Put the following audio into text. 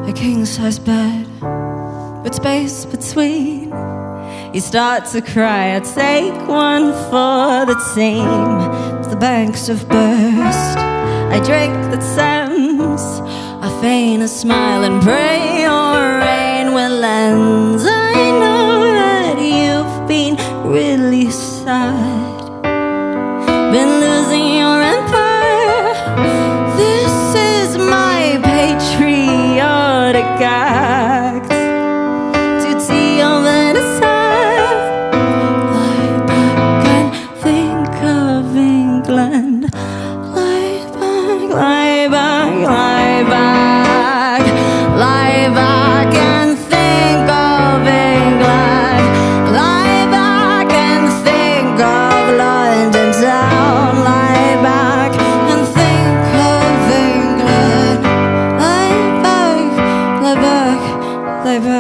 a king-size bed with space between. You start to cry, I take one for the team. The banks have burst, I drink the Thames, I feign a smile and pray your rain will end. I know that you've been really sad, been losing your empire. This is my patriotic act to tea over the side. Lie back and think of England. Lie back, lie back, lie back, lie back and think of England. Lie back and think of London town. Lie back and think of England. Lie back, lie back, lie back.